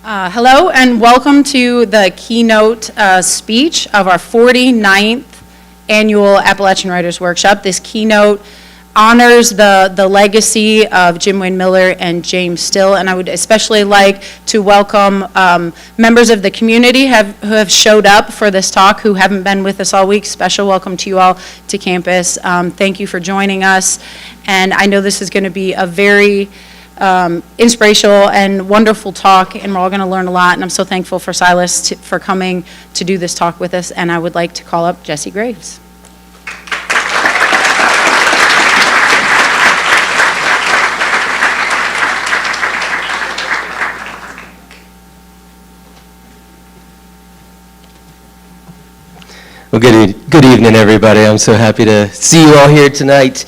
Hello and welcome to the keynote speech of our 49th annual Appalachian Writers Workshop. This keynote honors the legacy of Jim Wayne Miller and James Still, and I would especially like to welcome members of the community who have showed up for this talk who haven't been with us all week. Special welcome to you all to campus. Thank you for joining us, and I know this is going to be a very inspirational and wonderful talk, and we're all going to learn a lot, and I'm so thankful for Silas for coming to do this talk with us, and I would like to call up Jesse Graves. Well, good evening, everybody. I'm so happy to see you all here tonight.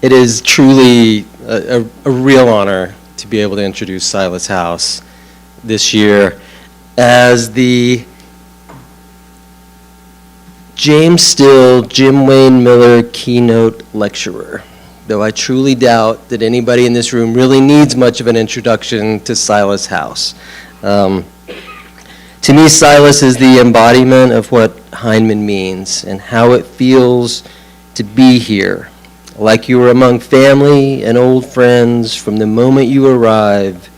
It is truly a real honor to be able to introduce Silas House this year as the James Still, Jim Wayne Miller Keynote Lecturer, though I truly doubt that anybody in this room really needs much of an introduction to Silas House. To me, Silas is the embodiment of what Heinemann means and how it feels to be here, like you were among family and old friends from the moment you arrive,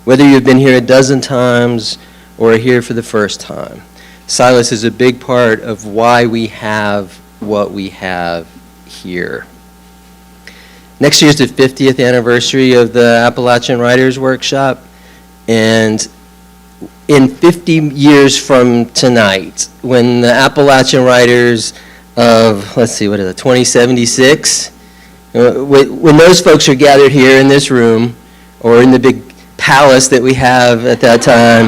whether you've been here a dozen times or are here for the first time. Silas is a big part of why we have what we have here. Next year is the 50th anniversary of the Appalachian Writers Workshop, and in 50 years from tonight, when the Appalachian writers of, 2076, when those folks are gathered here in this room or in the big palace that we have at that time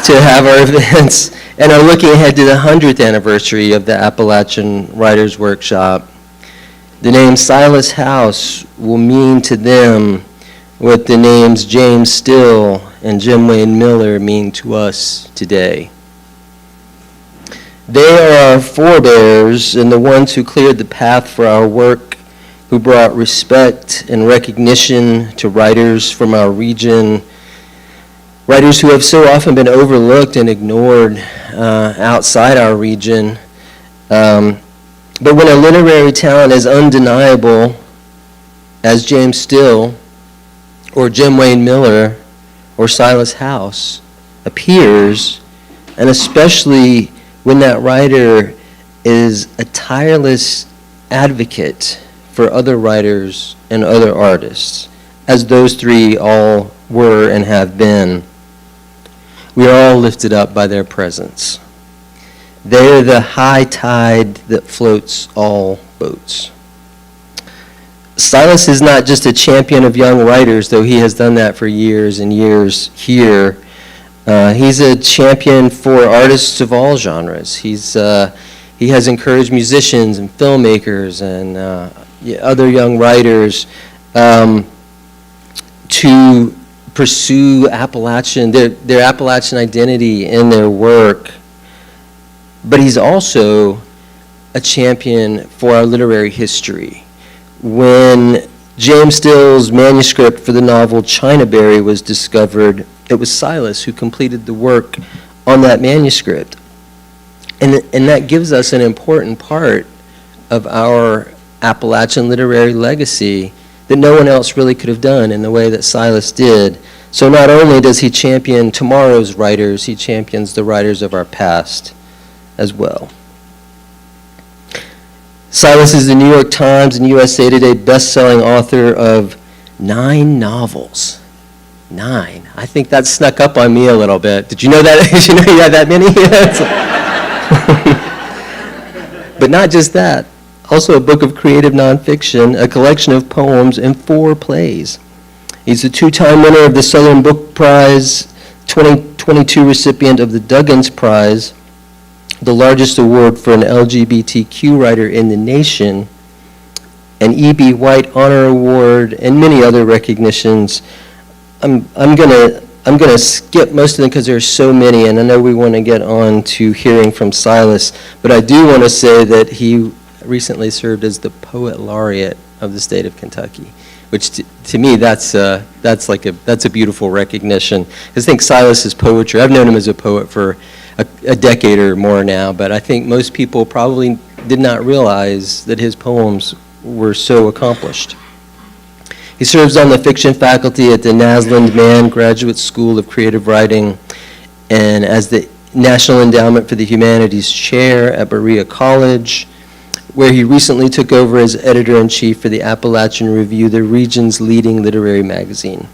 to have our events, and are looking ahead to the 100th anniversary of the Appalachian Writers Workshop, the name Silas House will mean to them what the names James Still and Jim Wayne Miller mean to us today. They are our forebears and the ones who cleared the path for our work, who brought respect and recognition to writers from our region, writers who have so often been overlooked and ignored outside our region. But when a literary talent as undeniable as James Still or Jim Wayne Miller or Silas House appears, and especially when that writer is a tireless advocate for other writers and other artists, as those three all were and have been, we are all lifted up by their presence. They are the high tide that floats all boats. Silas is not just a champion of young writers, though he has done that for years and years here. He's a champion for artists of all genres. He has encouraged musicians and filmmakers and other young writers to pursue their Appalachian identity in their work. But he's also a champion for our literary history. When James Still's manuscript for the novel Chinaberry was discovered, it was Silas who completed the work on that manuscript. And that gives us an important part of our Appalachian literary legacy that no one else really could have done in the way that Silas did. So not only does he champion tomorrow's writers, he champions the writers of our past as well. Silas is the New York Times and USA Today best-selling author of 9 novels. 9. I think that snuck up on me a little bit. Did you know that? Did you know you had that many? But not just that. Also a book of creative nonfiction, a collection of poems, and 4 plays. He's a 2-time winner of the Southern Book Prize, 2022 recipient of the Duggins Prize, the largest award for an LGBTQ writer in the nation, an E.B. White Honor Award, and many other recognitions. I'm gonna skip most of them because there are so many, and I know we want to get on to hearing from Silas, but I do want to say that he recently served as the Poet Laureate of the state of Kentucky, which to me, that's a beautiful recognition. I think Silas's poetry, I've known him as a poet for a decade or more now, but I think most people probably did not realize that his poems were so accomplished. He serves on the fiction faculty at the Naslund Mann Graduate School of Creative Writing and as the National Endowment for the Humanities Chair at Berea College, where he recently took over as editor-in-chief for the Appalachian Review, the region's leading literary magazine.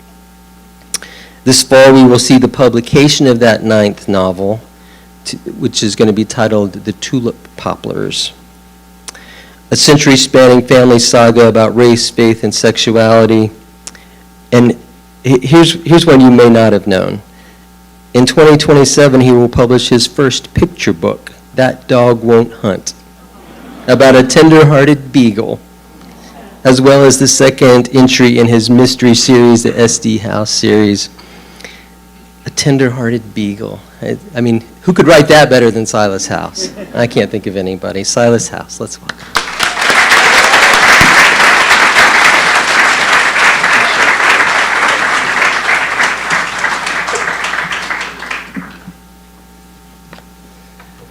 This fall, we will see the publication of that 9th novel, which is going to be titled The Tulip Poplars, a century-spanning family saga about race, faith, and sexuality. And here's one you may not have known. In 2027, he will publish his first picture book, That Dog Won't Hunt, about a tender-hearted beagle, as well as the second entry in his mystery series, the SD House series. A tender-hearted beagle. I mean, who could write that better than Silas House? I can't think of anybody. Silas House, let's welcome.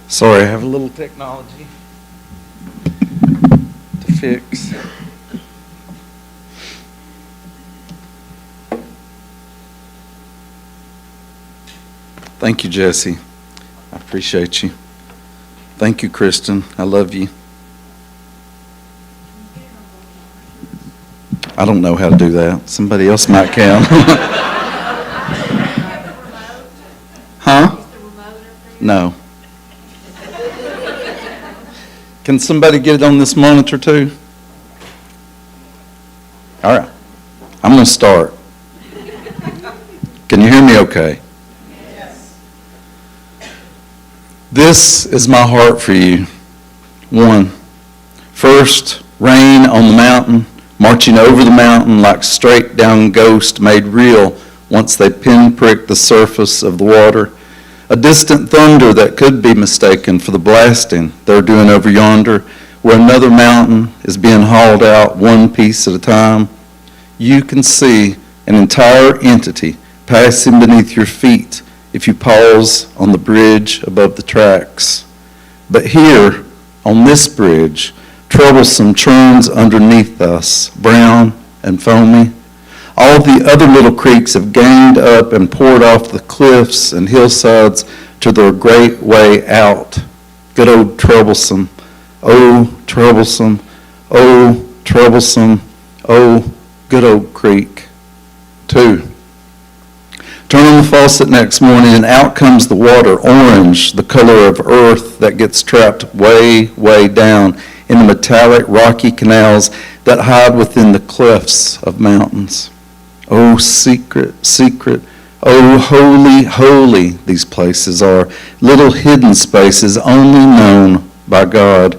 Sorry, I have a little technology to fix. Thank you, Jesse. I appreciate you. Thank you, Kristen. I love you. I don't know how to do that. Somebody else might can. Huh? No. Can somebody get it on this monitor too? All right. I'm going to start. Can you hear me okay? Yes. This is my heart for you. 1, first, rain on the mountain, marching over the mountain like straight down ghost made real once they pinpricked the surface of the water. A distant thunder that could be mistaken for the blasting they're doing over yonder, where another mountain is being hauled out one piece at a time. You can see an entire entity passing beneath your feet if you pause on the bridge above the tracks. But here, on this bridge, troublesome churns underneath us, brown and foamy. All the other little creeks have gained up and poured off the cliffs and hillsides to their great way out. Good old troublesome, oh troublesome, oh troublesome, oh good old creek. 2. Turn on the faucet next morning and out comes the water, orange, the color of earth that gets trapped way, way down in the metallic rocky canals that hide within the clefts of mountains. Oh, secret, secret, oh, holy, holy these places are, little hidden spaces only known by God.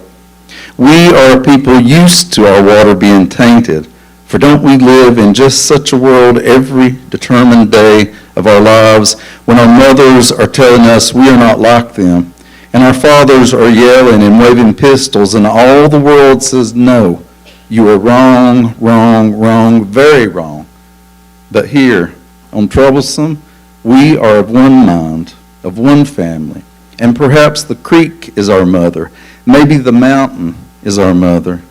We are a people used to our water being tainted, for don't we live in just such a world every determined day of our lives when our mothers are telling us we are not like them, and our fathers are yelling and waving pistols, and all the world says, no, you are wrong, wrong, wrong, very wrong. But here, on Troublesome, we are of one mind, of one family, and perhaps the creek is our mother. Maybe the mountain is our mother.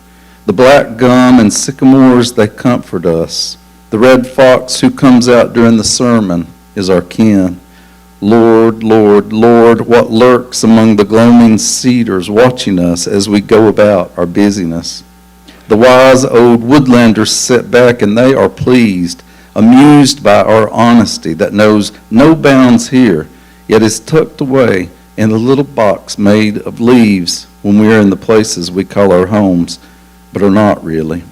The black gum and sycamores, they comfort us. The red fox who comes out during the sermon is our kin. Lord, Lord, Lord, what lurks among the gloaming cedars watching us as we go about our busyness. The wise old woodlanders sit back and they are pleased, amused by our honesty that knows no bounds here, yet is tucked away in the little box made of leaves when we are in the places we call our homes, but are not really.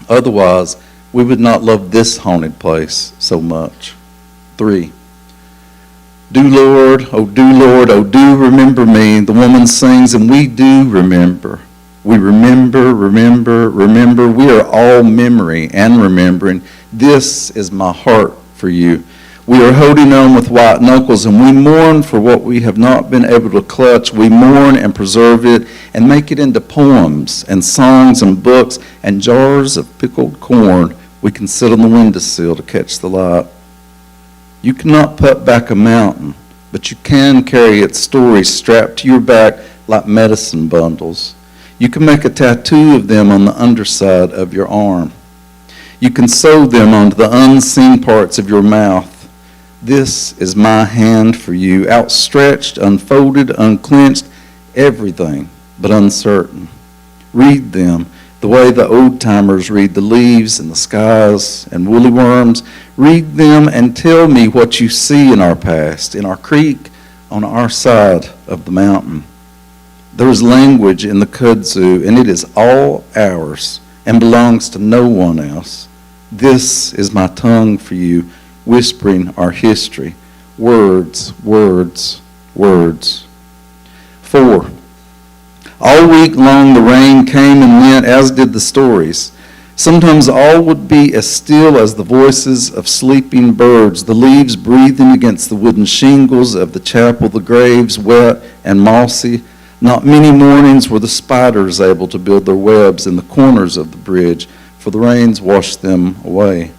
Otherwise, we would not love this haunted place so much. 3. Do Lord, oh do remember me. The woman sings, and we do remember. We remember, remember, remember. We are all memory and remembering. This is my heart for you. We are holding on with white knuckles, and we mourn for what we have not been able to clutch. We mourn and preserve it and make it into poems and songs and books and jars of pickled corn We can sit on the windowsill to catch the light. You cannot put back a mountain, but you can carry its stories strapped to your back like medicine bundles. You can make a tattoo of them on the underside of your arm. You can sew them onto the unseen parts of your mouth. This is my hand for you, outstretched, unfolded, unclenched, everything but uncertain. Read them the way the old-timers read the leaves and the skies and woolly worms. Read them and tell me what you see in our past, in our creek, on our side of the mountain. There is language in the kudzu, and it is all ours and belongs to no one else. This is my tongue for you, whispering our history. Words, words, words. 4. All week long the rain came and went, as did the stories. Sometimes all would be as still as the voices of sleeping birds, the leaves breathing against the wooden shingles of the chapel, the graves wet and mossy. Not many mornings were the spiders able to build their webs in the corners of the bridge, for the rains washed them away.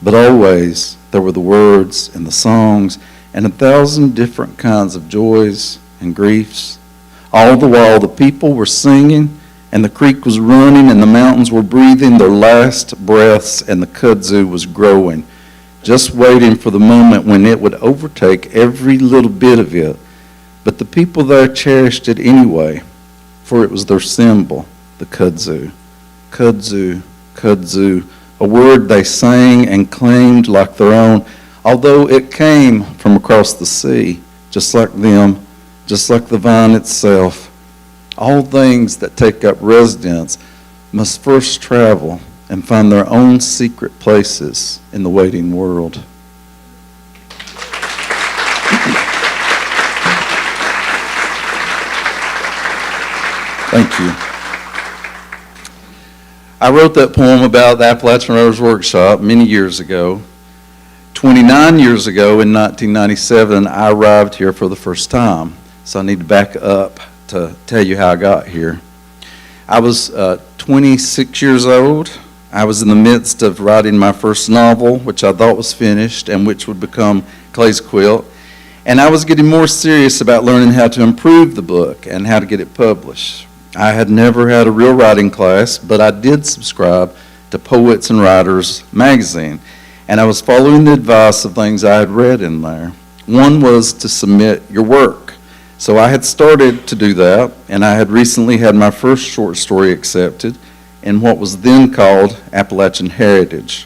But always there were the words and the songs and 1,000 different kinds of joys and griefs. All the while the people were singing and the creek was running and the mountains were breathing their last breaths and the kudzu was growing, just waiting for the moment when it would overtake every little bit of it. But the people there cherished it anyway, for it was their symbol, the kudzu. Kudzu, kudzu, a word they sang and claimed like their own, although it came from across the sea, just like them, just like the vine itself. All things that take up residence must first travel and find their own secret places in the waiting world. Thank you. I wrote that poem about the Appalachian Writers Workshop many years ago. 29 years ago, in 1997, I arrived here for the first time. So I need to back up to tell you how I got here. I was 26 years old. I was in the midst of writing my first novel, which I thought was finished and which would become Clay's Quilt. And I was getting more serious about learning how to improve the book and how to get it published. I had never had a real writing class, but I did subscribe to Poets and Writers magazine, and I was following the advice of things I had read in there. One was to submit your work. So I had started to do that, and I had recently had my first short story accepted in what was then called Appalachian Heritage,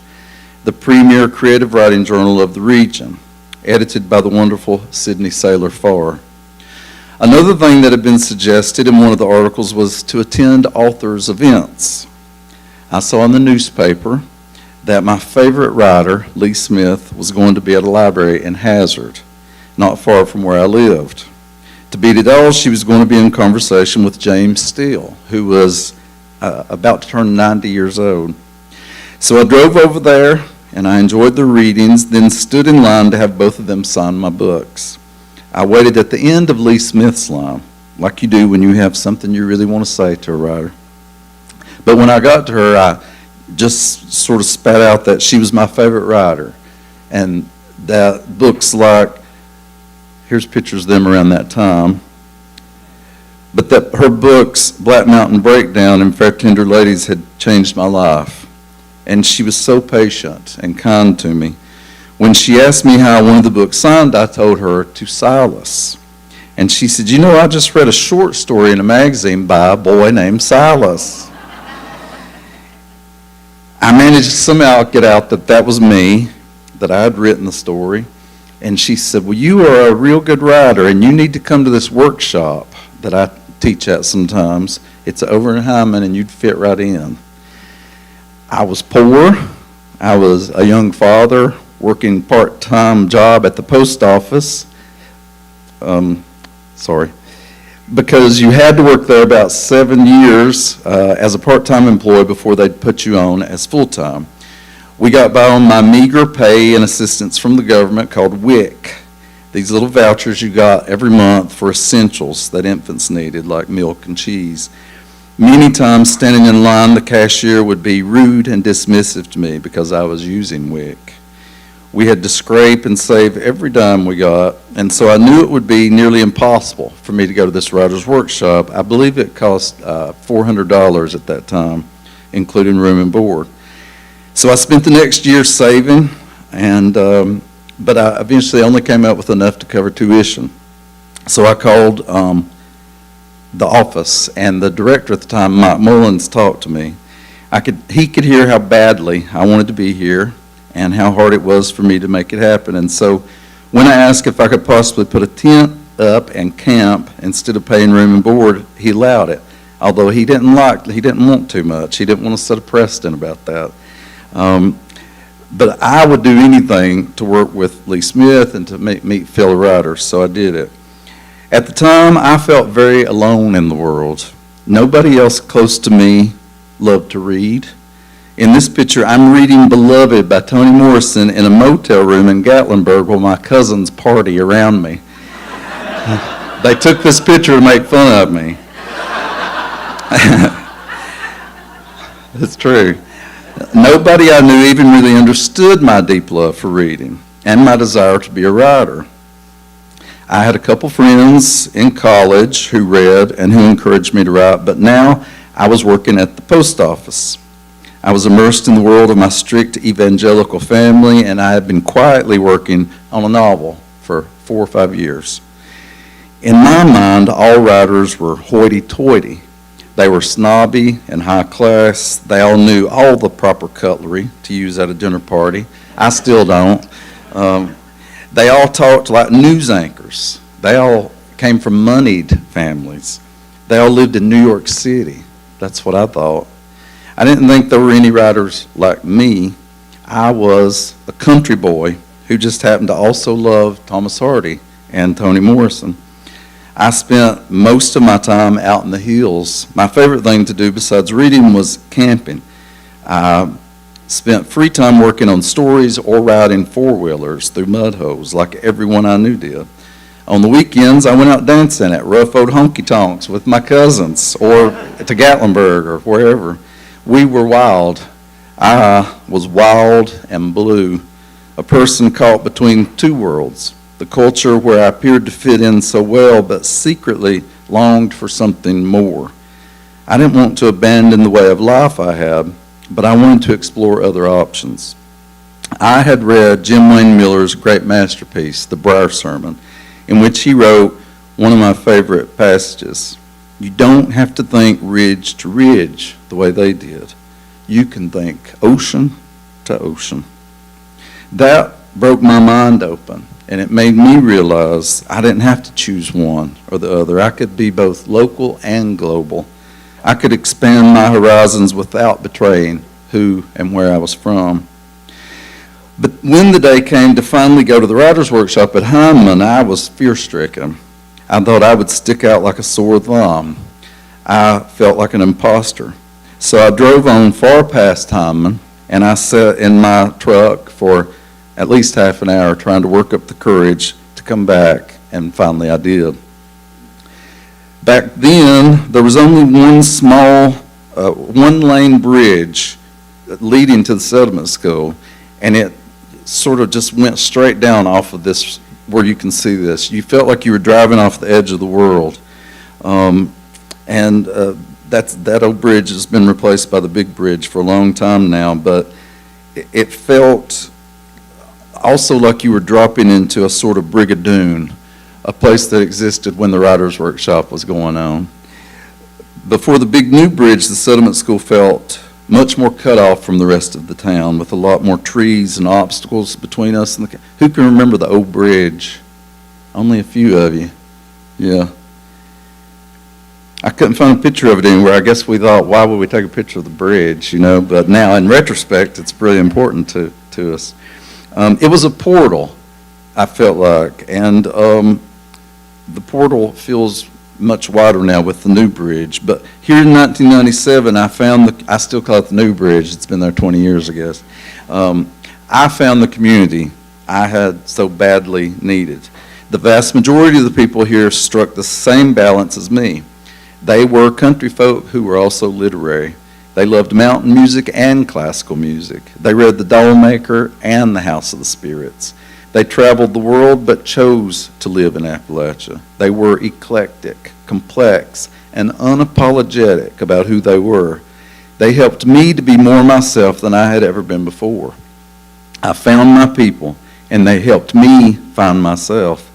the premier creative writing journal of the region, edited by the wonderful Sidney Saylor Farr. Another thing that had been suggested in one of the articles was to attend authors' events. I saw in the newspaper that my favorite writer, Lee Smith, was going to be at a library in Hazard, not far from where I lived. To beat it all, she was going to be in conversation with James Steele, who was about to turn 90 years old. So I drove over there, and I enjoyed the readings, then stood in line to have both of them sign my books. I waited at the end of Lee Smith's line, like you do when you have something you really want to say to a writer. But when I got to her, I just sort of spat out that she was my favorite writer, and that books like, here's pictures of them around that time, but that her books, Black Mountain Breakdown and Fair Tender Ladies, had changed my life. And she was so patient and kind to me. When she asked me how I wanted the book signed, I told her to Silas. And she said, you know, I just read a short story in a magazine by a boy named Silas. I managed to somehow get out that that was me, that I had written the story. And she said, well, you are a real good writer, and you need to come to this workshop that I teach at sometimes. It's over in Hyman, and you'd fit right in. I was poor. I was a young father working part-time job at the post office. Because you had to work there about 7 years as a part-time employee before they'd put you on as full-time. We got by on my meager pay and assistance from the government called WIC. These little vouchers you got every month for essentials that infants needed, like milk and cheese. Many times standing in line, the cashier would be rude and dismissive to me because I was using WIC. We had to scrape and save every dime we got, and so I knew it would be nearly impossible for me to go to this writer's workshop. I believe it cost $400 at that time, including room and board. So I spent the next year saving, and but I eventually only came out with enough to cover tuition. So I called the office, and the director at the time, Mike Mullins, talked to me. He could hear how badly I wanted to be here and how hard it was for me to make it happen. And so when I asked if I could possibly put a tent up and camp instead of paying room and board, he allowed it. Although he didn't want too much. He didn't want to set a precedent about that. But I would do anything to work with Lee Smith and to meet fellow writers, so I did it. At the time, I felt very alone in the world. Nobody else close to me loved to read. In this picture, I'm reading Beloved by Toni Morrison in a motel room in Gatlinburg while my cousins party around me. They took this picture to make fun of me. It's true. Nobody I knew even really understood my deep love for reading and my desire to be a writer. I had a couple friends in college who read and who encouraged me to write, but now I was working at the post office. I was immersed in the world of my strict evangelical family, and I had been quietly working on a novel for 4 or 5 years. In my mind, all writers were hoity-toity. They were snobby and high class. They all knew all the proper cutlery to use at a dinner party. I still don't. They all talked like news anchors. They all came from moneyed families. They all lived in New York City. That's what I thought. I didn't think there were any writers like me. I was a country boy who just happened to also love Thomas Hardy and Toni Morrison. I spent most of my time out in the hills. My favorite thing to do besides reading was camping. I spent free time working on stories or riding four-wheelers through mud holes like everyone I knew did. On the weekends, I went out dancing at rough old honky-tonks with my cousins or to Gatlinburg or wherever. We were wild. I was wild and blue, a person caught between two worlds, the culture where I appeared to fit in so well but secretly longed for something more. I didn't want to abandon the way of life I had, but I wanted to explore other options. I had read Jim Wayne Miller's great masterpiece, The Briar Sermon, in which he wrote one of my favorite passages. You don't have to think ridge to ridge the way they did. You can think ocean to ocean. That broke my mind open, and it made me realize I didn't have to choose one or the other. I could be both local and global. I could expand my horizons without betraying who and where I was from. But when the day came to finally go to the writer's workshop at Heinemann, I was fear-stricken. I thought I would stick out like a sore thumb. I felt like an imposter. So I drove on far past Heinemann, and I sat in my truck for at least half an hour trying to work up the courage to come back, and finally I did. Back then, there was only one small, one-lane bridge leading to the settlement school, and it sort of just went straight down off of this, where you can see this. You felt like you were driving off the edge of the world. That old bridge has been replaced by the big bridge for a long time now, but it felt also like you were dropping into a sort of brigadoon, a place that existed when the writer's workshop was going on. Before the big new bridge, the settlement school felt much more cut off from the rest of the town, with a lot more trees and obstacles between us and the... Who can remember the old bridge? Only a few of you. Yeah. I couldn't find a picture of it anywhere. I guess we thought, why would we take a picture of the bridge, you know? But now, in retrospect, it's really important to us. It was a portal, I felt like, and the portal feels much wider now with the new bridge. But here in 1997, I still call it the new bridge. It's been there 20 years, I guess. I found the community I had so badly needed. The vast majority of the people here struck the same balance as me. They were country folk who were also literary. They loved mountain music and classical music. They read The Dollmaker and The House of the Spirits. They traveled the world but chose to live in Appalachia. They were eclectic, complex, and unapologetic about who they were. They helped me to be more myself than I had ever been before. I found my people, and they helped me find myself.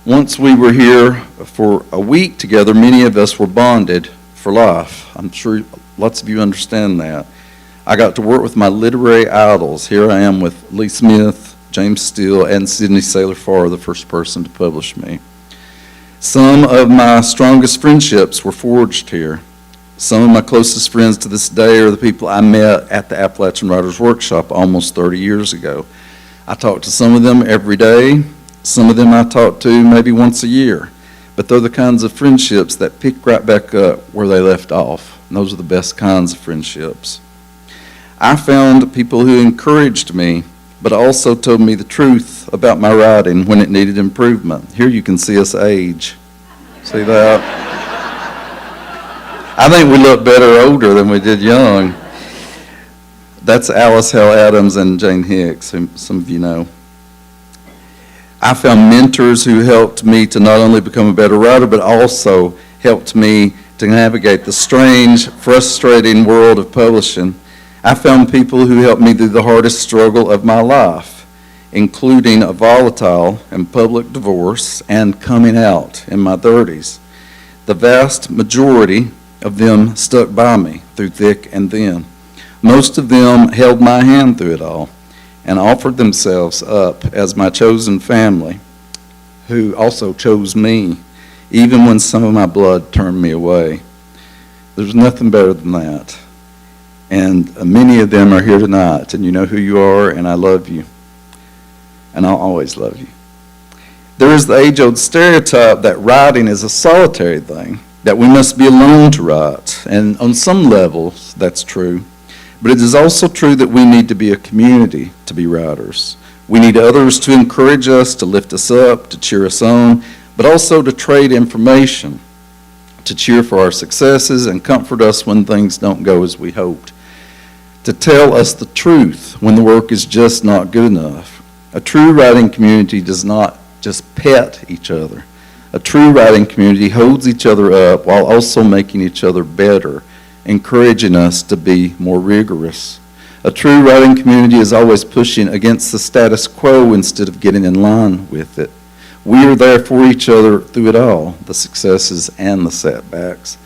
Once we were here for a week together, many of us were bonded for life. I'm sure lots of you understand that. I got to work with my literary idols. Here I am with Lee Smith, James Steele, and Sidney Saylor Farr, the first person to publish me. Some of my strongest friendships were forged here. Some of my closest friends to this day are the people I met at the Appalachian Writers Workshop almost 30 years ago. I talk to some of them every day. Some of them I talk to maybe once a year. But they're the kinds of friendships that pick right back up where they left off. And those are the best kinds of friendships. I found people who encouraged me, but also told me the truth about my writing when it needed improvement. Here you can see us age. See that? I think we look better older than we did young. That's Alice Hale Adams and Jane Hicks, whom some of you know. I found mentors who helped me to not only become a better writer, but also helped me to navigate the strange, frustrating world of publishing. I found people who helped me through the hardest struggle of my life, including a volatile and public divorce and coming out in my 30s. The vast majority of them stuck by me through thick and thin. Most of them held my hand through it all and offered themselves up as my chosen family, who also chose me, even when some of my blood turned me away. There's nothing better than that. And many of them are here tonight, and you know who you are, and I love you. And I'll always love you. There is the age-old stereotype that writing is a solitary thing, that we must be alone to write. And on some levels, that's true. But it is also true that we need to be a community to be writers. We need others to encourage us, to lift us up, to cheer us on, but also to trade information, to cheer for our successes and comfort us when things don't go as we hoped, to tell us the truth when the work is just not good enough. A true writing community does not just pet each other. A true writing community holds each other up while also making each other better, encouraging us to be more rigorous. A true writing community is always pushing against the status quo instead of getting in line with it. We are there for each other through it all, the successes and the setbacks.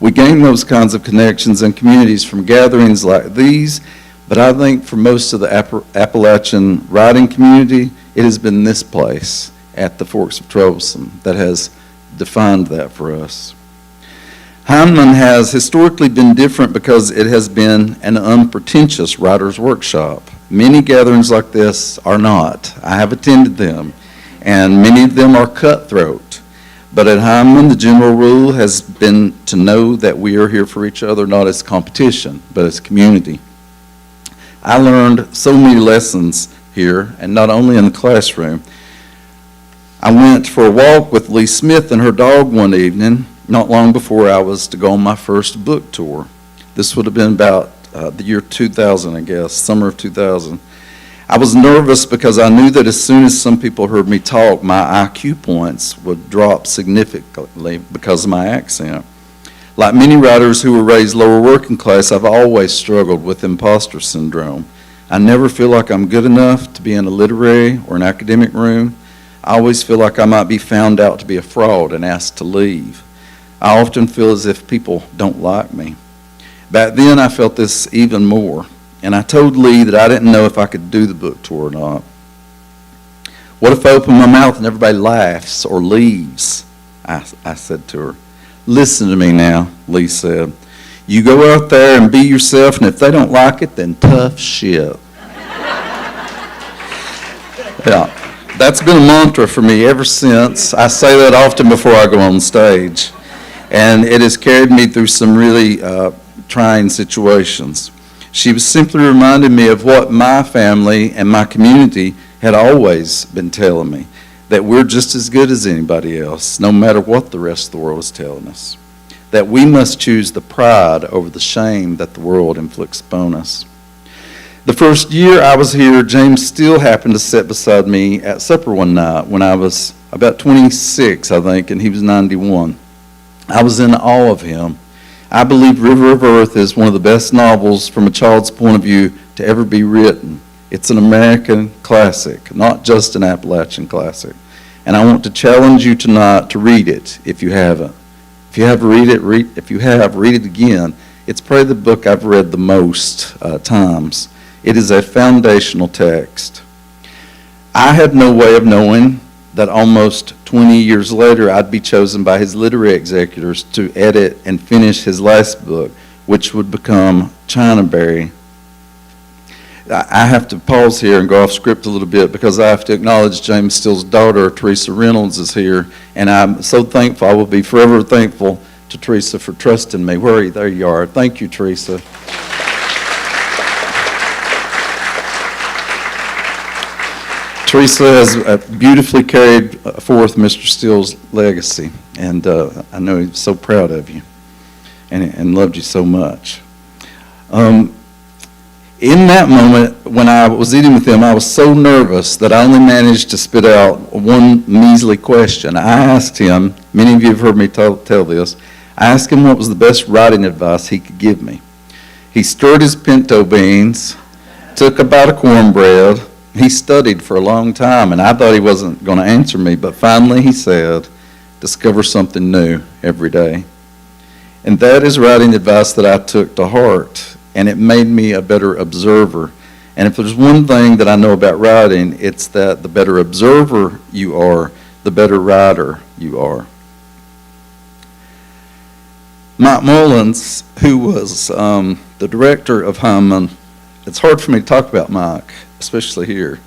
We gain those kinds of connections and communities from gatherings like these, but I think for most of the Appalachian writing community, it has been this place at the Forks of Troublesome that has defined that for us. Heinemann has historically been different because it has been an unpretentious writer's workshop. Many gatherings like this are not. I have attended them, and many of them are cutthroat. But at Heinemann, the general rule has been to know that we are here for each other, not as competition, but as community. I learned so many lessons here, and not only in the classroom. I went for a walk with Lee Smith and her dog one evening, not long before I was to go on my first book tour. This would have been about the year 2000, I guess, summer of 2000. I was nervous because I knew that as soon as some people heard me talk, my IQ points would drop significantly because of my accent. Like many writers who were raised lower working class, I've always struggled with imposter syndrome. I never feel like I'm good enough to be in a literary or an academic room. I always feel like I might be found out to be a fraud and asked to leave. I often feel as if people don't like me. Back then, I felt this even more, and I told Lee that I didn't know if I could do the book tour or not. What if I open my mouth and everybody laughs or leaves? I said to her. Listen to me now, Lee said. You go out there and be yourself, and if they don't like it, then tough shit. Yeah. That's been a mantra for me ever since. I say that often before I go on stage. And it has carried me through some really trying situations. She was simply reminding me of what my family and my community had always been telling me, that we're just as good as anybody else, no matter what the rest of the world is telling us. that we must choose the pride over the shame that the world inflicts upon us. The first year I was here, James still happened to sit beside me at supper one night when I was about 26, I think, and he was 91. I was in awe of him. I believe River of Earth is one of the best novels from a child's point of view to ever be written. It's an American classic, not just an Appalachian classic. And I want to challenge you tonight to read it if you haven't. If you have, read it again. It's probably the book I've read the most times. It is a foundational text. I had no way of knowing that almost 20 years later I'd be chosen by his literary executors to edit and finish his last book, which would become Chinaberry. I have to pause here and go off script a little bit because I have to acknowledge James Steele's daughter, Teresa Reynolds, is here, and I'm so thankful. I will be forever thankful to Teresa for trusting me. Where are you? There you are. Thank you, Teresa. Teresa has beautifully carried forth Mr. Steele's legacy, and I know he's so proud of you and loved you so much. In that moment, when I was eating with him, I was so nervous that I only managed to spit out one measly question. I asked him, many of you have heard me tell this, I asked him what was the best writing advice he could give me. He stirred his pinto beans, took a bite of cornbread. He studied for a long time, and I thought he wasn't going to answer me, but finally he said, discover something new every day. And that is writing advice that I took to heart, and it made me a better observer. And if there's one thing that I know about writing, it's that the better observer you are, the better writer you are. Mike Mullins, who was the director of Hyman, it's hard for me to talk about Mike, especially here.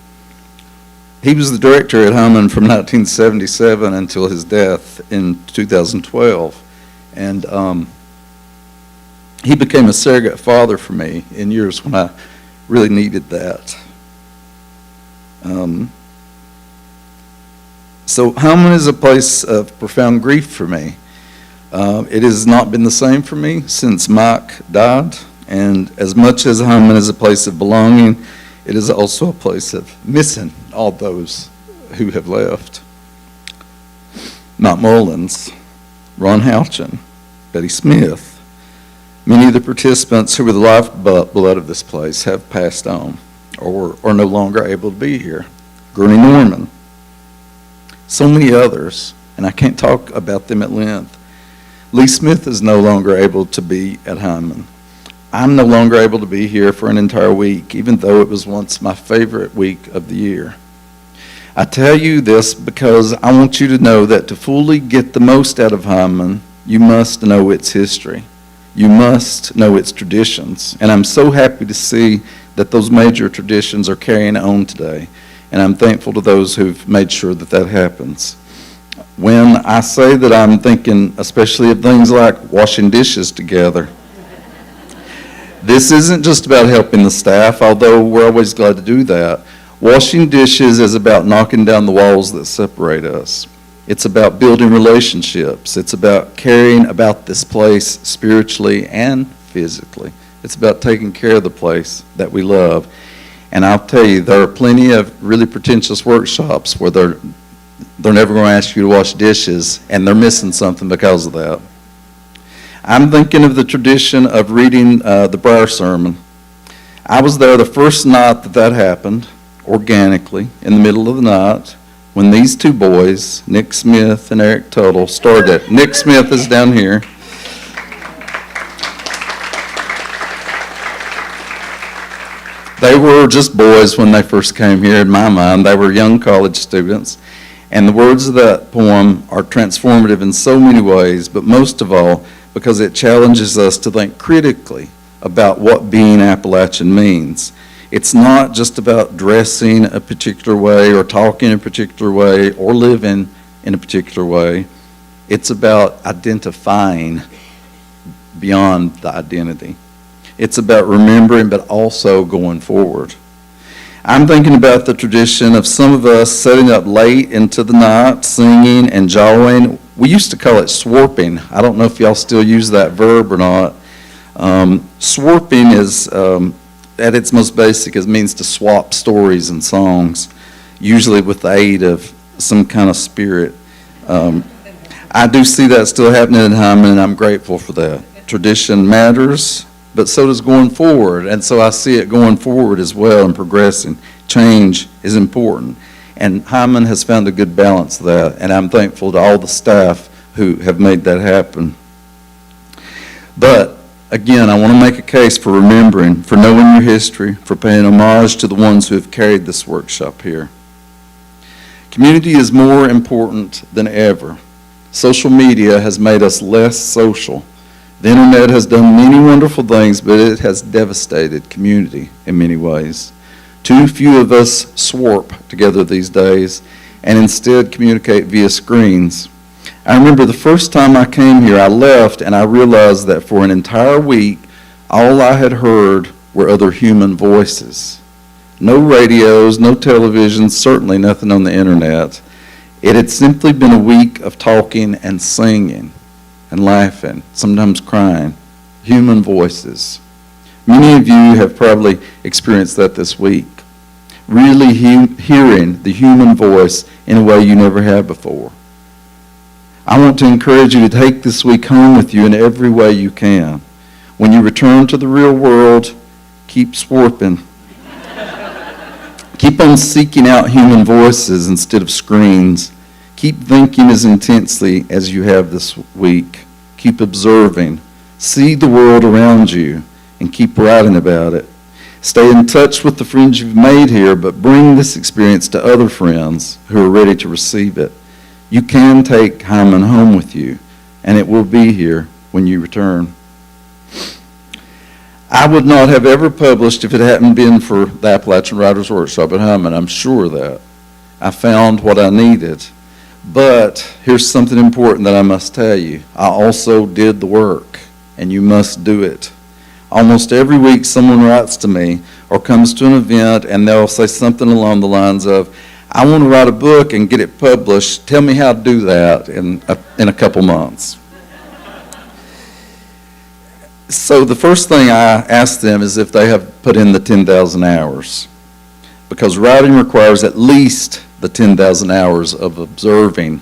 He was the director at Hyman from 1977 until his death in 2012. And he became a surrogate father for me in years when I really needed that. So Hyman is a place of profound grief for me. It has not been the same for me since Mike died. And as much as Hyman is a place of belonging, it is also a place of missing all those who have left. Mike Mullins, Ron Houchin, Betty Smith, many of the participants who were the lifeblood of this place have passed on or are no longer able to be here. Gurney Norman, so many others, and I can't talk about them at length. Lee Smith is no longer able to be at Hyman. I'm no longer able to be here for an entire week, even though it was once my favorite week of the year. I tell you this because I want you to know that to fully get the most out of Hyman, you must know its history. You must know its traditions. And I'm so happy to see that those major traditions are carrying on today. And I'm thankful to those who've made sure that that happens. When I say that, I'm thinking especially of things like washing dishes together. This isn't just about helping the staff, although we're always glad to do that. Washing dishes is about knocking down the walls that separate us. It's about building relationships. It's about caring about this place spiritually and physically. It's about taking care of the place that we love. And I'll tell you, there are plenty of really pretentious workshops where they're never going to ask you to wash dishes, and they're missing something because of that. I'm thinking of the tradition of reading the Briar Sermon. I was there the first night that happened, organically, in the middle of the night, when these two boys, Nick Smith and Eric Tuttle, started it. Nick Smith is down here. They were just boys when they first came here, in my mind. They were young college students. And the words of that poem are transformative in so many ways, but most of all, because it challenges us to think critically about what being Appalachian means. It's not just about dressing a particular way or talking a particular way or living in a particular way. It's about identifying beyond the identity. It's about remembering but also going forward. I'm thinking about the tradition of some of us sitting up late into the night, singing and jawing We used to call it swarping. I don't know if y'all still use that verb or not. Swarping is, at its most basic, it means to swap stories and songs, usually with the aid of some kind of spirit. I do see that still happening in Hyman, and I'm grateful for that. Tradition matters, but so does going forward, and so I see it going forward as well and progressing. Change is important, and Hyman has found a good balance of that, and I'm thankful to all the staff who have made that happen. But again, I want to make a case for remembering, for knowing your history, for paying homage to the ones who have carried this workshop here. Community is more important than ever. Social media has made us less social. The internet has done many wonderful things, but it has devastated community in many ways. Too few of us swarp together these days and instead communicate via screens. I remember the first time I came here, I left and I realized that for an entire week, all I had heard were other human voices. No radios, no television, certainly nothing on the internet. It had simply been a week of talking and singing and laughing, sometimes crying, human voices. Many of you have probably experienced that this week, really hearing the human voice in a way you never have before. I want to encourage you to take this week home with you in every way you can. When you return to the real world, keep swarping. Keep on seeking out human voices instead of screens. Keep thinking as intensely as you have this week. Keep observing. See the world around you and keep writing about it. Stay in touch with the friends you've made here, but bring this experience to other friends who are ready to receive it. You can take Hyman home with you, and it will be here when you return. I would not have ever published if it hadn't been for the Appalachian Writers Workshop at Hyman. I'm sure of that. I found what I needed. But here's something important that I must tell you. I also did the work, and you must do it. Almost every week someone writes to me or comes to an event, and they'll say something along the lines of, I want to write a book and get it published. Tell me how to do that in a couple months. So the first thing I ask them is if they have put in the 10,000 hours, because writing requires at least the 10,000 hours of observing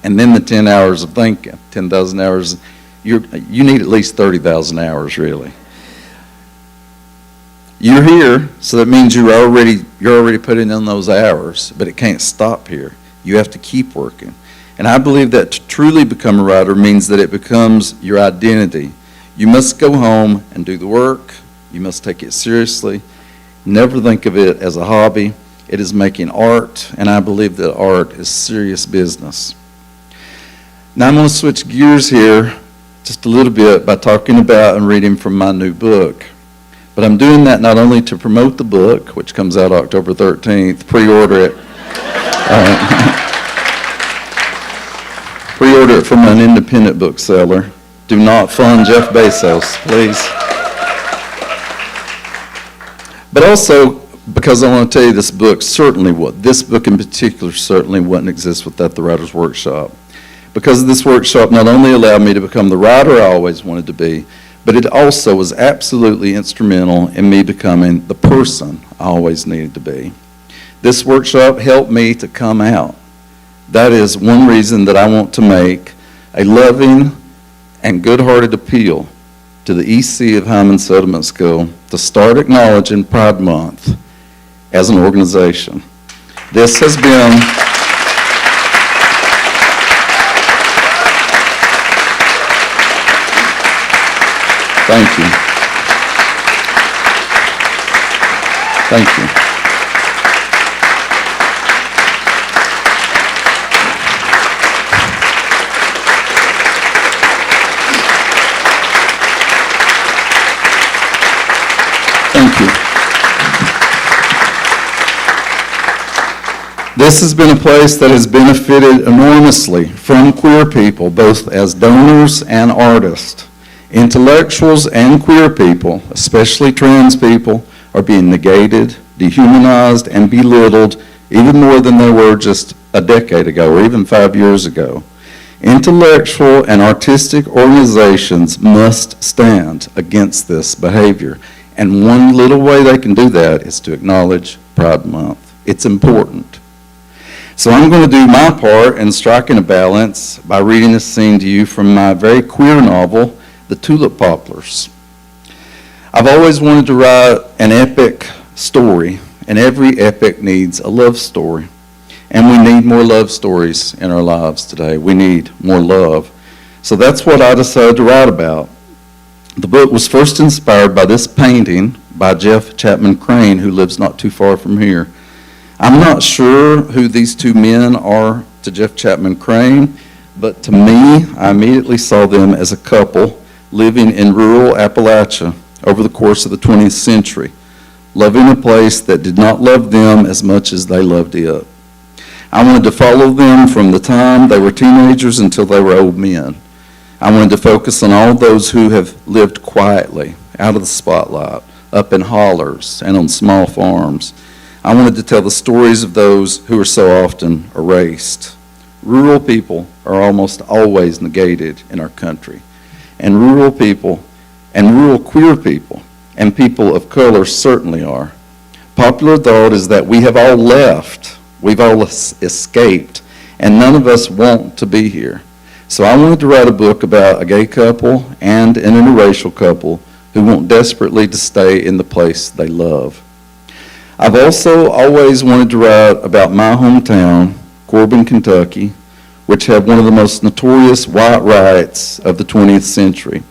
and then the 10 hours of thinking. 10,000 hours, you need at least 30,000 hours really. You're here, so that means you're already putting in those hours, but it can't stop here. You have to keep working. And I believe that to truly become a writer means that it becomes your identity. You must go home and do the work. You must take it seriously. Never think of it as a hobby. It is making art, and I believe that art is serious business. Now I'm going to switch gears here just a little bit by talking about and reading from my new book. But I'm doing that not only to promote the book, which comes out October 13th, pre-order it. Pre-order it from an independent bookseller. Do not fund Jeff Bezos, please. But also, because I want to tell you this book in particular certainly wouldn't exist without the Writers' Workshop. Because this workshop not only allowed me to become the writer I always wanted to be, but it also was absolutely instrumental in me becoming the person I always needed to be. This workshop helped me to come out. That is one reason that I want to make a loving and good-hearted appeal to the EC of Hyman Settlement School to start acknowledging Pride Month as an organization. This has been Thank you. Thank you. Thank you. This has been a place that has benefited enormously from queer people, both as donors and artists. Intellectuals and queer people, especially trans people, are being negated, dehumanized, and belittled even more than they were just a decade ago or even 5 years ago. Intellectual and artistic organizations must stand against this behavior. And one little way they can do that is to acknowledge Pride Month. It's important. So I'm going to do my part in striking a balance by reading a scene to you from my very queer novel, The Tulip Poplars. I've always wanted to write an epic story, and every epic needs a love story. And we need more love stories in our lives today. We need more love. So that's what I decided to write about. The book was first inspired by this painting by Jeff Chapman Crane, who lives not too far from here. I'm not sure who these two men are to Jeff Chapman Crane, but to me, I immediately saw them as a couple living in rural Appalachia over the course of the 20th century, loving a place that did not love them as much as they loved it. I wanted to follow them from the time they were teenagers until they were old men. I wanted to focus on all those who have lived quietly, out of the spotlight, up in hollers and on small farms. I wanted to tell the stories of those who are so often erased. Rural people are almost always negated in our country. And rural people, and rural queer people, and people of color certainly are. Popular thought is that we have all left. We've all escaped, and none of us want to be here. So I wanted to write a book about a gay couple and an interracial couple who want desperately to stay in the place they love. I've also always wanted to write about my hometown, Corbin, Kentucky, which had one of the most notorious white riots of the 20th century.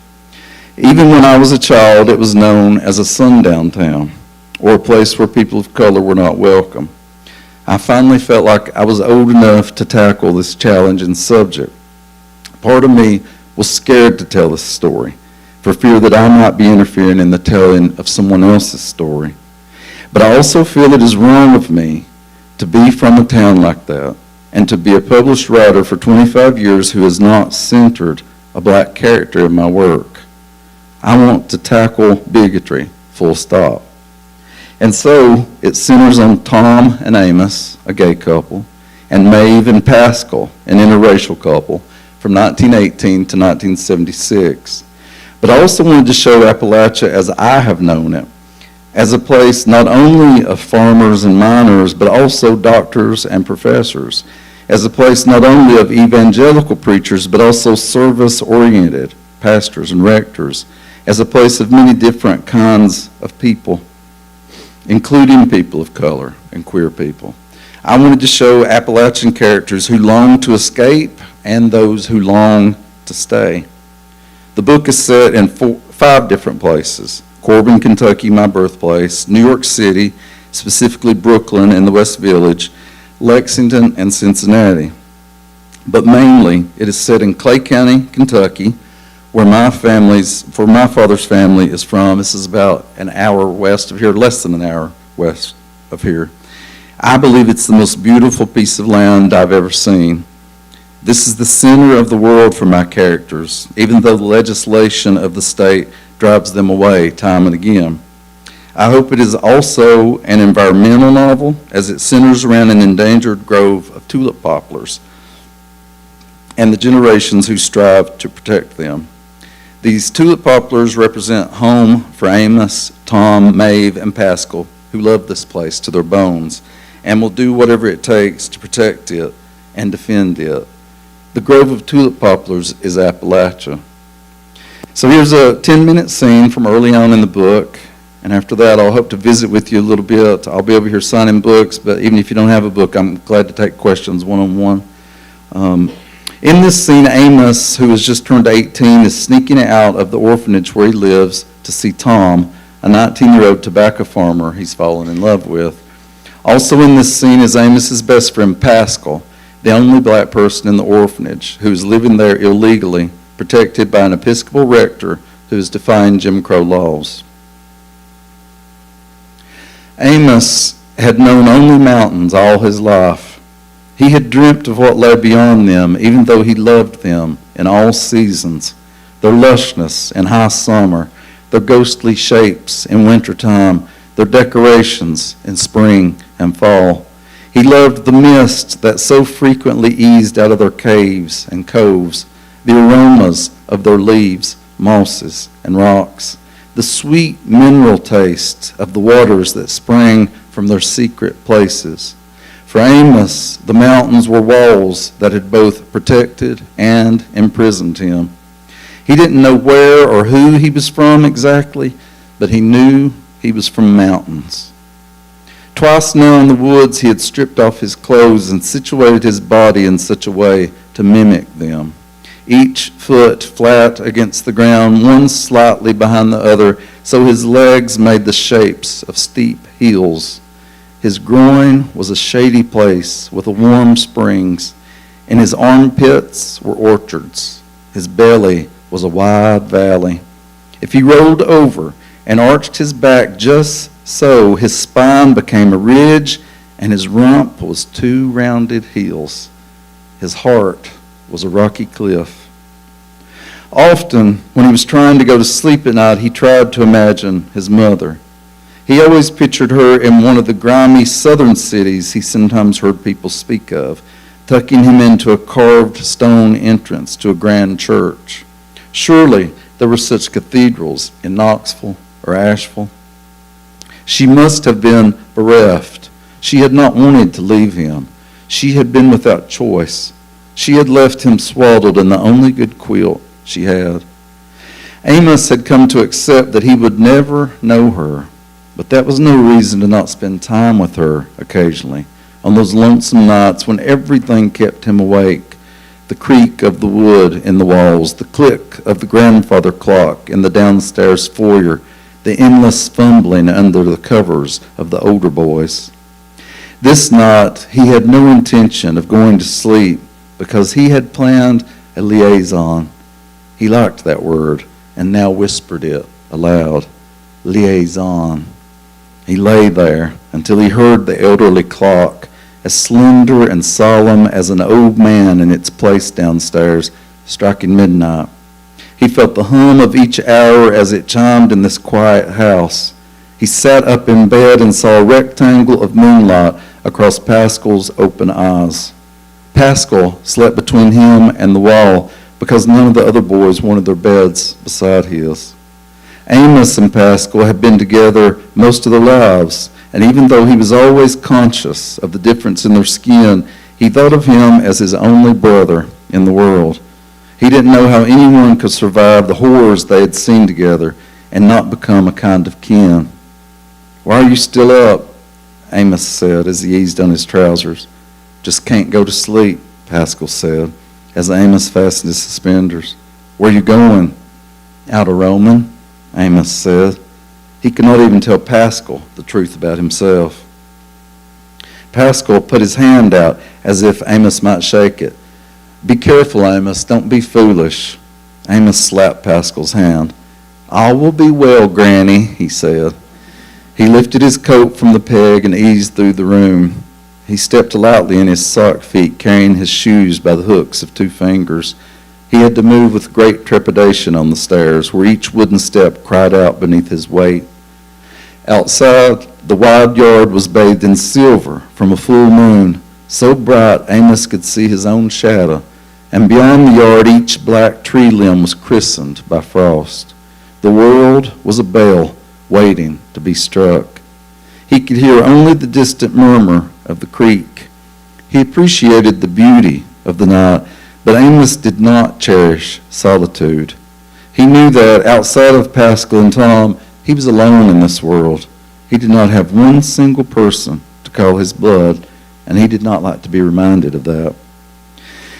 Even when I was a child, it was known as a sundown town, or a place where people of color were not welcome. I finally felt like I was old enough to tackle this challenging subject. Part of me was scared to tell this story, for fear that I might be interfering in the telling of someone else's story. But I also feel it is wrong of me to be from a town like that, and to be a published writer for 25 years who has not centered a black character in my work. I want to tackle bigotry, full stop. And so it centers on Tom and Amos, a gay couple, and Maeve and Pascal, an interracial couple, from 1918 to 1976. But I also wanted to show Appalachia as I have known it, as a place not only of farmers and miners, but also doctors and professors, as a place not only of evangelical preachers, but also service-oriented pastors and rectors, as a place of many different kinds of people, including people of color and queer people. I wanted to show Appalachian characters who long to escape and those who long to stay. The book is set in 5 different places: Corbin, Kentucky, my birthplace; New York City, specifically Brooklyn and the West Village; Lexington, and Cincinnati. But mainly, it is set in Clay County, Kentucky, where my father's family is from. This is about an hour west of here, less than an hour west of here. I believe it's the most beautiful piece of land I've ever seen. This is the center of the world for my characters, even though the legislation of the state drives them away time and again. I hope it is also an environmental novel, as it centers around an endangered grove of tulip poplars and the generations who strive to protect them. These tulip poplars represent home for Amos, Tom, Maeve, and Pascal, who love this place to their bones and will do whatever it takes to protect it and defend it. The grove of tulip poplars is Appalachia. So here's a 10-minute scene from early on in the book, and after that I'll hope to visit with you a little bit. I'll be over here signing books, but even if you don't have a book, I'm glad to take questions one-on-one. In this scene, Amos, who has just turned 18, is sneaking out of the orphanage where he lives to see Tom, a 19-year-old tobacco farmer he's fallen in love with. Also in this scene is Amos's best friend, Pascal, the only black person in the orphanage, who's living there illegally, protected by an Episcopal rector who is defying Jim Crow laws. Amos had known only mountains all his life. He had dreamt of what lay beyond them, even though he loved them in all seasons, their lushness in high summer, their ghostly shapes in wintertime, their decorations in spring and fall. He loved the mist that so frequently eased out of their caves and coves, the aromas of their leaves, mosses, and rocks, the sweet mineral taste of the waters that sprang from their secret places. For Amos, the mountains were walls that had both protected and imprisoned him. He didn't know where or who he was from exactly, but he knew he was from mountains. Twice now in the woods he had stripped off his clothes and situated his body in such a way to mimic them. Each foot flat against the ground, one slightly behind the other, so his legs made the shapes of steep hills. His groin was a shady place with warm springs. In his armpits were orchards. His belly was a wide valley. If he rolled over and arched his back just so, his spine became a ridge, and his rump was two rounded hills. His heart was a rocky cliff. Often, when he was trying to go to sleep at night, he tried to imagine his mother. He always pictured her in one of the grimy southern cities he sometimes heard people speak of, tucking him into a carved stone entrance to a grand church. Surely there were such cathedrals in Knoxville or Asheville. She must have been bereft. She had not wanted to leave him. She had been without choice. She had left him swaddled in the only good quilt she had. Amos had come to accept that he would never know her, but that was no reason to not spend time with her occasionally, on those lonesome nights when everything kept him awake. The creak of the wood in the walls, the click of the grandfather clock in the downstairs foyer, the endless fumbling under the covers of the older boys. This night, he had no intention of going to sleep because he had planned a liaison. He liked that word and now whispered it aloud. Liaison. He lay there until he heard the elderly clock, as slender and solemn as an old man in its place downstairs, striking midnight. He felt the hum of each hour as it chimed in this quiet house. He sat up in bed and saw a rectangle of moonlight across Pascal's open eyes. Pascal slept between him and the wall because none of the other boys wanted their beds beside his. Amos and Pascal had been together most of their lives, and even though he was always conscious of the difference in their skin, he thought of him as his only brother in the world. He didn't know how anyone could survive the horrors they had seen together and not become a kind of kin. "Why are you still up?" Amos said as he eased on his trousers. "Just can't go to sleep," Pascal said, as Amos fastened his suspenders. "Where you going?" "Out a roaming," Amos said. He could not even tell Pascal the truth about himself. Pascal put his hand out as if Amos might shake it. "Be careful, Amos. Don't be foolish." Amos slapped Pascal's hand. "All will be well, Granny," he said. He lifted his coat from the peg and eased through the room. He stepped lightly in his sock feet, carrying his shoes by the hooks of 2 fingers. He had to move with great trepidation on the stairs, where each wooden step cried out beneath his weight. Outside, the wide yard was bathed in silver from a full moon, so bright Amos could see his own shadow, and beyond the yard each black tree limb was christened by frost. The world was a bell waiting to be struck. He could hear only the distant murmur of the creek. He appreciated the beauty of the night, but Amos did not cherish solitude. He knew that outside of Pascal and Tom, he was alone in this world. He did not have one single person to call his blood, and he did not like to be reminded of that.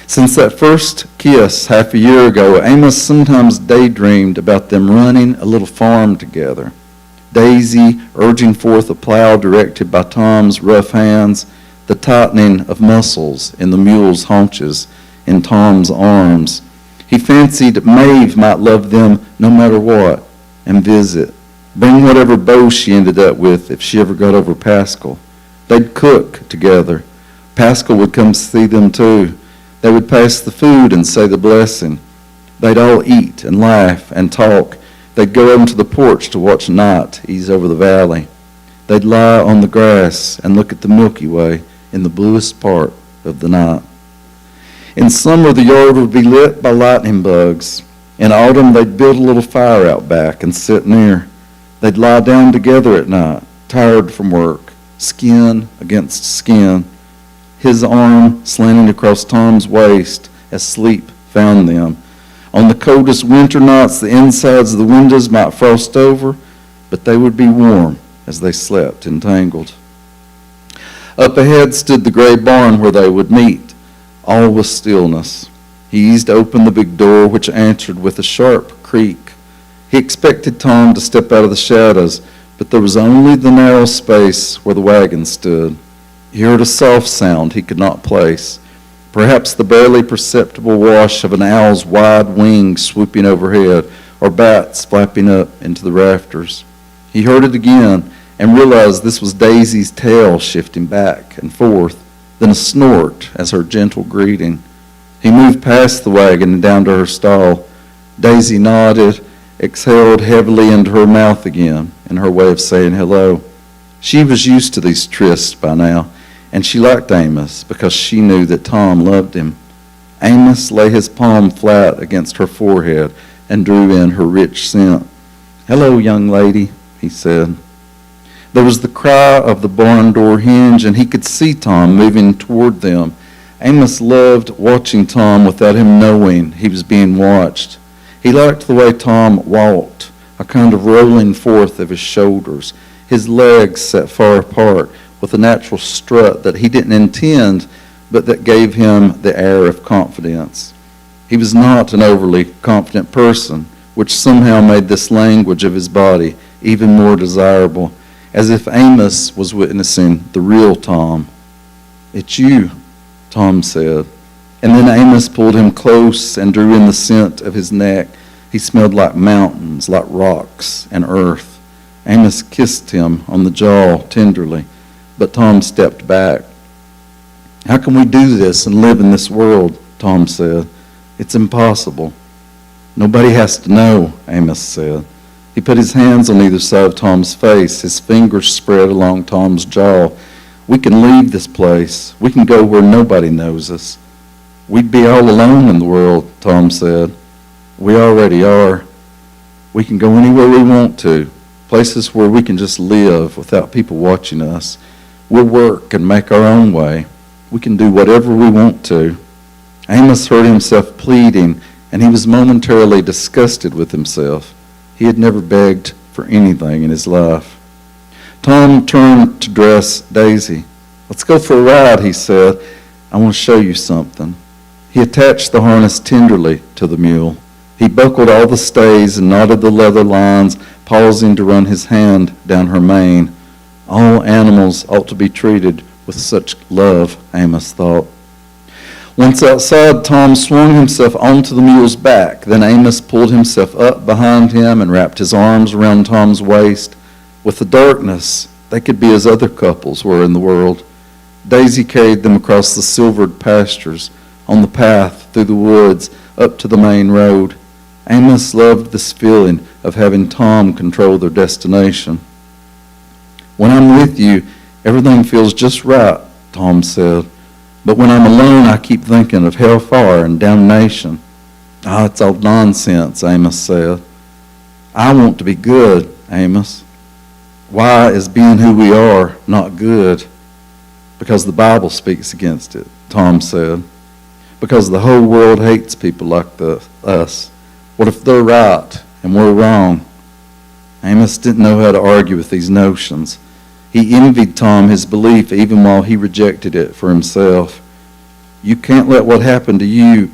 Since that first kiss half a year ago, Amos sometimes daydreamed about them running a little farm together. Daisy urging forth a plow directed by Tom's rough hands, the tightening of muscles in the mule's haunches, in Tom's arms. He fancied Maeve might love them no matter what and visit, bring whatever beau she ended up with if she ever got over Pascal. They'd cook together. Pascal would come see them too. They would pass the food and say the blessing. They'd all eat and laugh and talk. They'd go over to the porch to watch night ease over the valley. They'd lie on the grass and look at the Milky Way in the bluest part of the night. In summer, the yard would be lit by lightning bugs. In autumn, they'd build a little fire out back and sit near. They'd lie down together at night, tired from work, skin against skin, his arm slanting across Tom's waist as sleep found them. On the coldest winter nights, the insides of the windows might frost over, but they would be warm as they slept entangled. Up ahead stood the gray barn where they would meet. All was stillness. He eased open the big door, which answered with a sharp creak. He expected Tom to step out of the shadows, but there was only the narrow space where the wagon stood. He heard a soft sound he could not place, perhaps the barely perceptible wash of an owl's wide wings swooping overhead, or bats flapping up into the rafters. He heard it again and realized this was Daisy's tail shifting back and forth, then a snort as her gentle greeting. He moved past the wagon and down to her stall. Daisy nodded, exhaled heavily into her mouth again in her way of saying hello. She was used to these trysts by now, and she liked Amos because she knew that Tom loved him. Amos lay his palm flat against her forehead and drew in her rich scent. "Hello, young lady," he said. There was the cry of the barn door hinge, and he could see Tom moving toward them. Amos loved watching Tom without him knowing he was being watched. He liked the way Tom walked, a kind of rolling forth of his shoulders, his legs set far apart with a natural strut that he didn't intend, but that gave him the air of confidence. He was not an overly confident person, which somehow made this language of his body even more desirable, as if Amos was witnessing the real Tom. "It's you," Tom said. And then Amos pulled him close and drew in the scent of his neck. He smelled like mountains, like rocks and earth. Amos kissed him on the jaw tenderly, but Tom stepped back. "How can we do this and live in this world?" Tom said. "It's impossible." "Nobody has to know," Amos said. He put his hands on either side of Tom's face, his fingers spread along Tom's jaw. "We can leave this place. We can go where nobody knows us." "We'd be all alone in the world," Tom said. "We already are. We can go anywhere we want to, places where we can just live without people watching us. We'll work and make our own way. We can do whatever we want to." Amos heard himself pleading, and he was momentarily disgusted with himself. He had never begged for anything in his life. Tom turned to dress Daisy. "Let's go for a ride," he said. "I want to show you something." He attached the harness tenderly to the mule. He buckled all the stays and knotted the leather lines, pausing to run his hand down her mane. All animals ought to be treated with such love, Amos thought. Once outside, Tom swung himself onto the mule's back. Then Amos pulled himself up behind him and wrapped his arms around Tom's waist. With the darkness, they could be as other couples were in the world. Daisy carried them across the silvered pastures, on the path through the woods, up to the main road. Amos loved this feeling of having Tom control their destination. "When I'm with you, everything feels just right," Tom said. "But when I'm alone, I keep thinking of hellfire and damnation." It's all nonsense," Amos said. "I want to be good, Amos." "Why is being who we are not good?" "Because the Bible speaks against it," Tom said. "Because the whole world hates people like us. What if they're right and we're wrong?" Amos didn't know how to argue with these notions. He envied Tom his belief even while he rejected it for himself. "You can't let what happened to you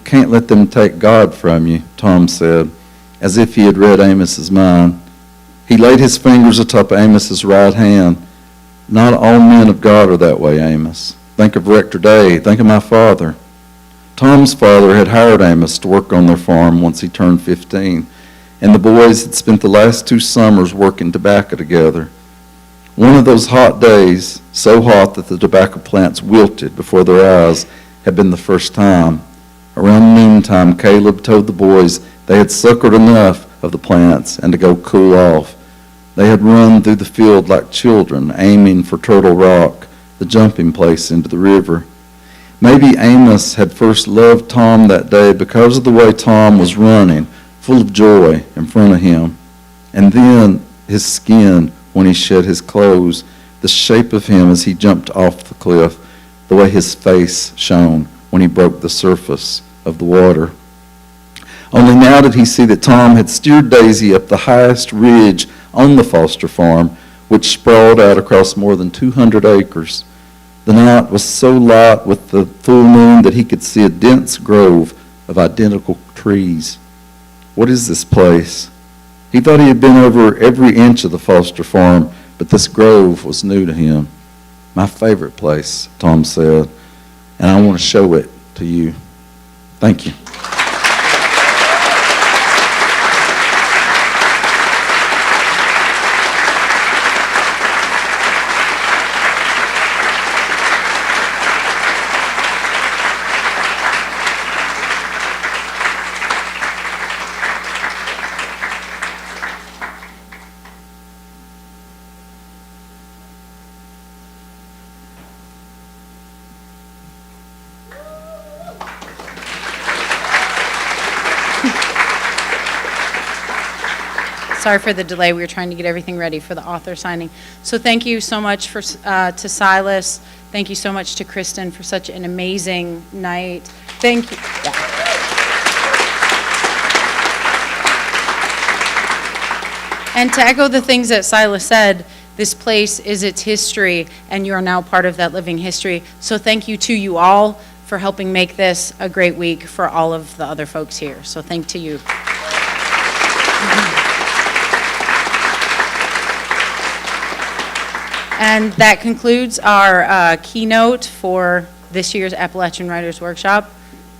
can't let them take God from you," Tom said, as if he had read Amos's mind. He laid his fingers atop Amos's right hand. "Not all men of God are that way, Amos. Think of Rector Day. Think of my father." Tom's father had hired Amos to work on their farm once he turned 15, and the boys had spent the last 2 summers working tobacco together. One of those hot days, so hot that the tobacco plants wilted before their eyes, had been the first time. Around noontime, Caleb told the boys they had suckered enough of the plants and to go cool off. They had run through the field like children, aiming for Turtle Rock, the jumping place into the river. Maybe Amos had first loved Tom that day because of the way Tom was running, full of joy, in front of him. And then his skin when he shed his clothes, the shape of him as he jumped off the cliff, the way his face shone when he broke the surface of the water. Only now did he see that Tom had steered Daisy up the highest ridge on the Foster farm, which sprawled out across more than 200 acres. The night was so light with the full moon that he could see a dense grove of identical trees. What is this place? He thought he had been over every inch of the Foster farm, but this grove was new to him. My favorite place, Tom said, and I want to show it to you. Thank you. Sorry for the delay. We were trying to get everything ready for the author signing. So thank you so much to Silas. Thank you so much to Kristen for such an amazing night. Thank you. Yeah. And to echo the things that Silas said, this place is its history, and you are now part of that living history. So thank you to you all for helping make this a great week for all of the other folks here. So thank to you. And that concludes our keynote for this year's Appalachian Writers Workshop.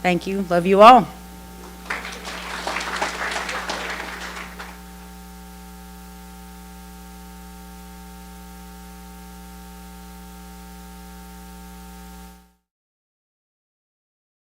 Thank you. Love you all.